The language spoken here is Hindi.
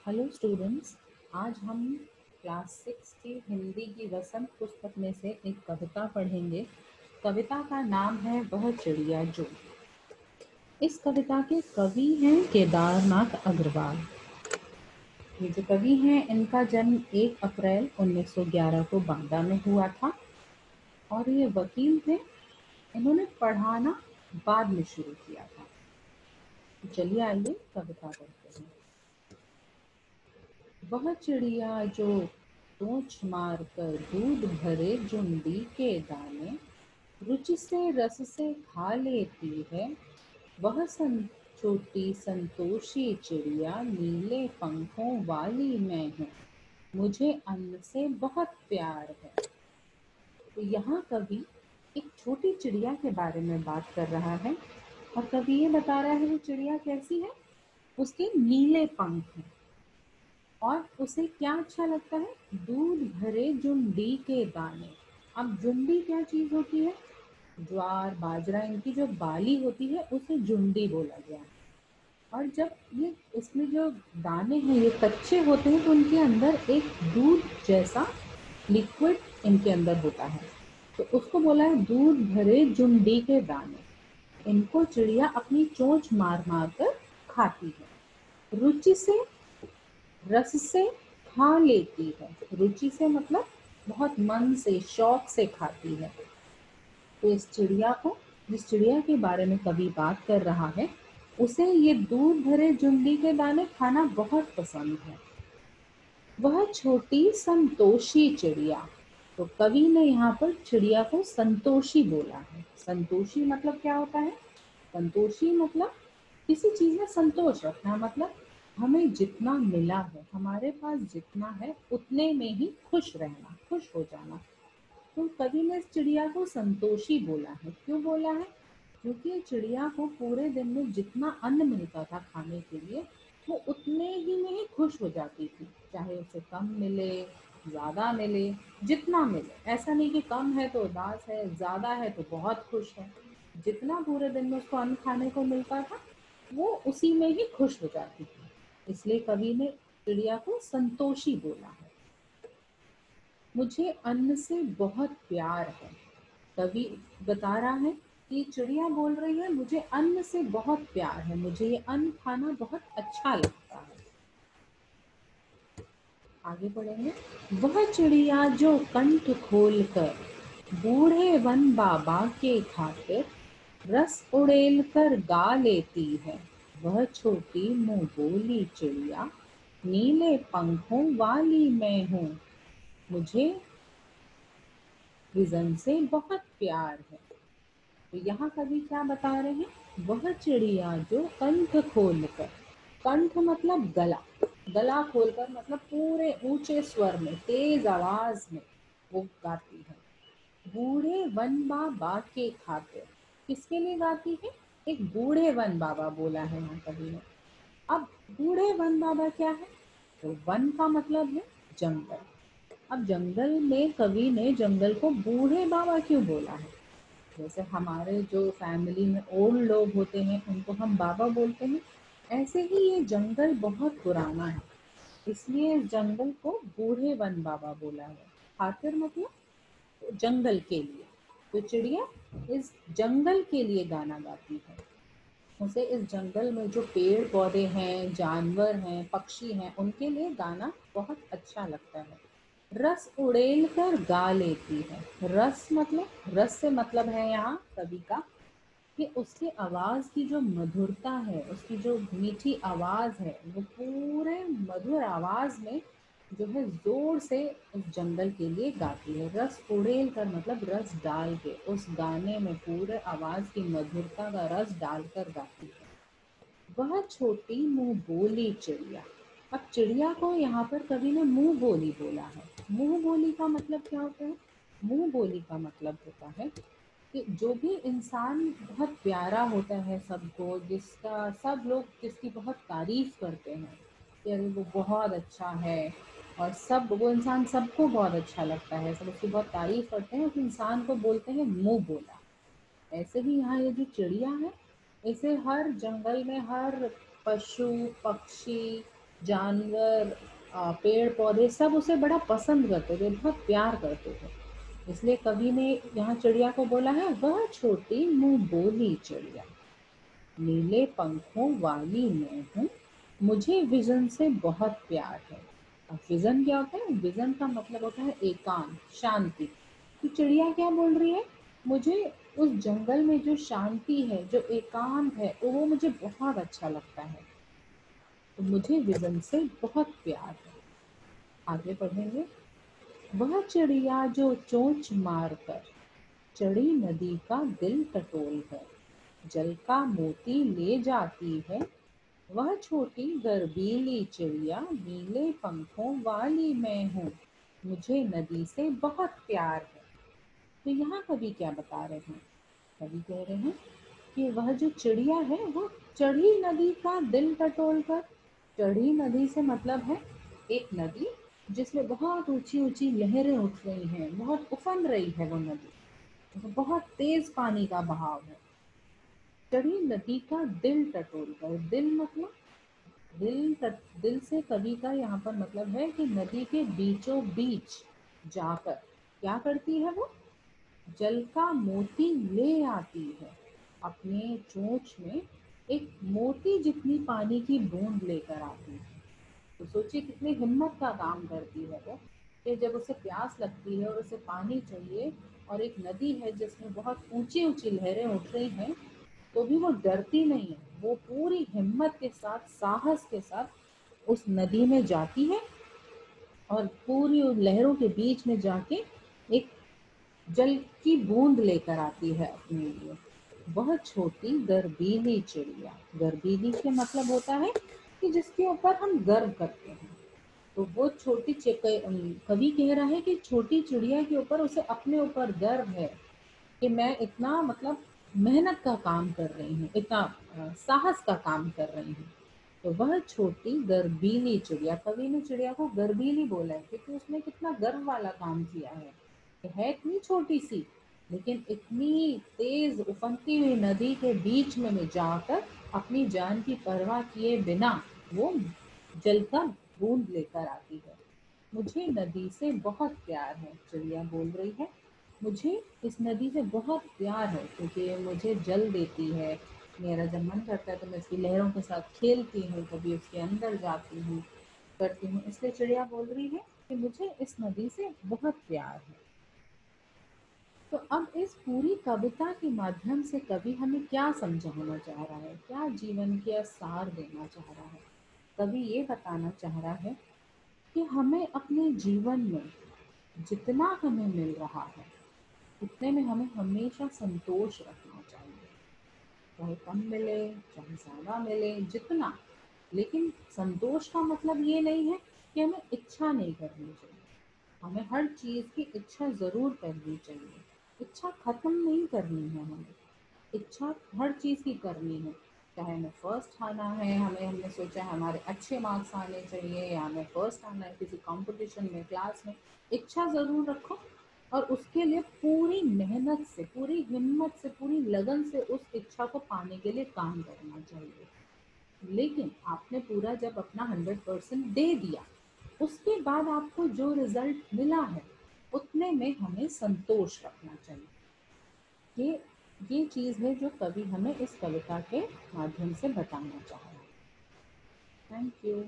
Hello students. आज हम क्लास 6 की हिंदी की वसंत पुस्तक में से एक कविता पढ़ेंगे। कविता का नाम है वह चिड़िया जो। इस कविता के कवि हैं केदारनाथ अग्रवाल। ये जो कवि हैं इनका जन्म 1 अप्रैल 1911 को बांदा में हुआ था और ये वकील थे। इन्होंने पढ़ाना बाद में शुरू किया था। तो चलिए आइए कविता पढ़ते हैं। वह चिड़िया जो चोंच मार कर दूध भरे जुंडी के दाने रुचि से रस से खा लेती है। वह छोटी संतोषी चिड़िया नीले पंखों वाली मैं हूँ। मुझे अन्न से बहुत प्यार है। तो यहाँ कवि एक छोटी चिड़िया के बारे में बात कर रहा है और कवि ये बता रहा है वो चिड़िया कैसी है। उसके नीले पंख हैं और उसे क्या अच्छा लगता है, दूध भरे जुंडी के दाने। अब जुंडी क्या चीज होती है, ज्वार बाजरा इनकी जो बाली होती है उसे जुंडी बोला गया है। और जब ये इसमें जो दाने हैं ये कच्चे होते हैं तो उनके अंदर एक दूध जैसा लिक्विड इनके अंदर होता है, तो उसको बोला है दूध भरे जुंडी के दाने। इनको चिड़िया अपनी चोंच मार मार कर खाती है। रुचि से रस से खा लेती है। रुचि से मतलब बहुत मन से शौक से खाती है। तो इस चिड़िया को, जिस चिड़िया के बारे में कवि बात कर रहा है, उसे ये दूध भरे जुंडी के दाने खाना बहुत पसंद है। वह छोटी संतोषी चिड़िया। तो कवि ने यहाँ पर चिड़िया को संतोषी बोला है। संतोषी मतलब क्या होता है, संतोषी मतलब किसी चीज में संतोष रखना, मतलब हमें जितना मिला है, हमारे पास जितना है उतने में ही खुश रहना, खुश हो जाना। तो कवि ने इस चिड़िया को संतोषी बोला है। क्यों बोला है, क्योंकि चिड़िया को पूरे दिन में जितना अन्न मिलता था खाने के लिए वो उतने ही में ही खुश हो जाती थी। चाहे उसे कम मिले ज्यादा मिले, जितना मिले, ऐसा नहीं कि कम है तो उदास है, ज्यादा है तो बहुत खुश है। जितना पूरे दिन में उसको अन्न खाने को मिलता था वो उसी में ही खुश हो जाती थी। इसलिए कवि ने चिड़िया को संतोषी बोला है। मुझे अन्न से बहुत प्यार है। कवि बता रहा है कि चिड़िया बोल रही है मुझे अन्न से बहुत प्यार है, मुझे ये अन्न खाना बहुत अच्छा लगता है। आगे बढ़ेंगे। वह चिड़िया जो कंठ खोल कर बूढ़े वन बाबा के खातिर रस उड़ेल कर गा लेती है। वह छोटी मुंह बोली चिड़िया नीले पंखों वाली मैं हूँ। मुझे विजन से बहुत प्यार है। तो यहाँ कवि क्या बता रहे हैं, वह चिड़िया जो कंठ खोलकर, कंठ मतलब गला, गला खोलकर मतलब पूरे ऊंचे स्वर में तेज आवाज में वो गाती है। बूढ़े वन बाबा के खातिर, किसके लिए गाती है, एक बूढ़े वन बाबा बोला है यहाँ कवि ने। अब बूढ़े वन बाबा क्या है, तो वन का मतलब है जंगल। अब जंगल में कवि ने जंगल को बूढ़े बाबा क्यों बोला है। जैसे हमारे जो फैमिली में ओल्ड लोग होते हैं उनको हम बाबा बोलते हैं, ऐसे ही ये जंगल बहुत पुराना है, इसलिए इस जंगल को बूढ़े वन बाबा बोला है। खातिर मतलब जंगल के लिए। तो चिड़िया इस जंगल के लिए गाना गाती है। उसे इस जंगल में जो पेड़ पौधे हैं, जानवर हैं, पक्षी हैं, उनके लिए गाना बहुत अच्छा लगता है। रस उड़ेल कर गा लेती है। रस मतलब, रस से मतलब है यहाँ कवि का कि उसकी आवाज की जो मधुरता है, उसकी जो मीठी आवाज है, वो पूरे मधुर आवाज में जो है जोर से उस जंगल के लिए गाती है। रस उड़ेल कर मतलब रस डाल के, उस गाने में पूरे आवाज की मधुरता का रस डालकर गाती है। वह छोटी मुंह बोली चिड़िया। अब चिड़िया को यहाँ पर कवि ने मुंह बोली बोला है। मुंह बोली का मतलब क्या होता है, मुंह बोली का मतलब होता है कि जो भी इंसान बहुत प्यारा होता है सबको, जिसका सब लोग जिसकी बहुत तारीफ करते हैं कि अरे वो बहुत अच्छा है, और सब वो इंसान सबको बहुत अच्छा लगता है, सब उसकी बहुत तारीफ करते हैं, उस इंसान को बोलते हैं मुंह बोला। ऐसे ही यहाँ ये जो चिड़िया है, इसे हर जंगल में हर पशु पक्षी जानवर, पेड़ पौधे सब उसे बड़ा पसंद करते थे, बहुत प्यार करते थे। इसलिए कवि ने यहाँ चिड़िया को बोला है, वह छोटी मुंह बोली चिड़िया, नीले पंखों वाली मैं हूँ, मुझे विजन से बहुत प्यार है। अब विजन क्या होता है? विजन का मतलब होता है एकांत, शांति। तो चिड़िया क्या बोल रही है? मुझे उस जंगल में जो शांति है, जो एकांत है, वो मुझे बहुत अच्छा लगता है, तो मुझे विजन से बहुत प्यार है। आगे पढ़ेंगे। वह चिड़िया जो चोंच मार कर चढ़ी नदी का दिल टटोल कर जल का मोती ले जाती है, वह छोटी गर्वीली चिड़िया नीले पंखों वाली मैं हूँ, मुझे नदी से बहुत प्यार है। तो यहाँ कवि क्या बता रहे हैं? कवि कह रहे हैं कि वह जो चिड़िया है वो चढ़ी नदी का दिल टटोल कर। चढ़ी नदी से मतलब है एक नदी जिसमें बहुत ऊंची ऊंची लहरें उठ रही हैं, बहुत उफन रही है वो नदी, तो बहुत तेज पानी का बहाव है। चढ़ी नदी का दिल टटोल कर, दिल मतलब दिल से कवि का यहाँ पर मतलब है कि नदी के बीचों बीच जाकर क्या करती है वो? जल का मोती ले आती है। अपने चोंच में एक मोती जितनी पानी की बूंद लेकर आती है। तो सोचिए कितनी हिम्मत का काम करती है वो, कि जब उसे प्यास लगती है और उसे पानी चाहिए और एक नदी है जिसमें बहुत ऊंची ऊंची लहरें उठ रही हैं, तो भी वो डरती नहीं है। वो पूरी हिम्मत के साथ, साहस के साथ उस नदी में जाती है और पूरी उन लहरों के बीच में जाके एक जल की बूंद लेकर आती है अपने लिए। वह छोटी गर्वीली चिड़िया, गर्वीली के मतलब होता है कि जिसके ऊपर हम गर्व करते हैं। तो वो कवि कह रहा है कि छोटी चिड़िया के ऊपर उसे अपने ऊपर गर्व है कि मैं इतना मतलब मेहनत का काम कर रही हूँ, इतना साहस का काम कर रही हूँ। तो वह छोटी गर्वीली चिड़िया, कवि ने चिड़िया को गर्वीली बोला है क्योंकि उसने कितना गर्व वाला काम किया है। ये है इतनी छोटी सी, लेकिन इतनी तेज उफनती हुई नदी के बीच में जाकर अपनी जान की परवाह किए बिना वो जल का बूंद लेकर आती है। मुझे नदी से बहुत प्यार है, चिड़िया बोल रही है। मुझे इस नदी से बहुत प्यार है क्योंकि ये मुझे जल देती है। मेरा जब मन करता है तो मैं इसकी लहरों के साथ खेलती हूँ, कभी उसके अंदर जाती हूँ, करती हूँ। इसलिए चिड़िया बोल रही है कि मुझे इस नदी से बहुत प्यार है। तो अब इस पूरी कविता के माध्यम से कवि हमें क्या समझाना चाह रहा है, क्या जीवन का सार देना चाह रहा है? कवि ये बताना चाह रहा है कि हमें अपने जीवन में जितना हमें मिल रहा है उतने में हमें हमेशा संतोष रखना चाहिए। चाहे कम मिले, चाहे ज़्यादा मिले, जितना। लेकिन संतोष का मतलब ये नहीं है कि हमें इच्छा नहीं करनी चाहिए। हमें हर चीज़ की इच्छा ज़रूर करनी चाहिए। इच्छा ख़त्म नहीं करनी है हमें। इच्छा हर चीज़ की करनी है। चाहे हमें फर्स्ट आना है, हमने सोचा है हमारे अच्छे मार्क्स आने चाहिए, या हमें फर्स्ट आना है किसी कंपटीशन में, क्लास में। इच्छा ज़रूर रखो और उसके लिए पूरी मेहनत से, पूरी हिम्मत से, पूरी लगन से उस इच्छा को पाने के लिए काम करना चाहिए। लेकिन आपने पूरा जब अपना 100% दे दिया, उसके बाद आपको जो रिजल्ट मिला है उतने में हमें संतोष रखना चाहिए। ये ये चीज़ है जो कवि हमें इस कविता के माध्यम से बताना चाह रहा है। Thank you.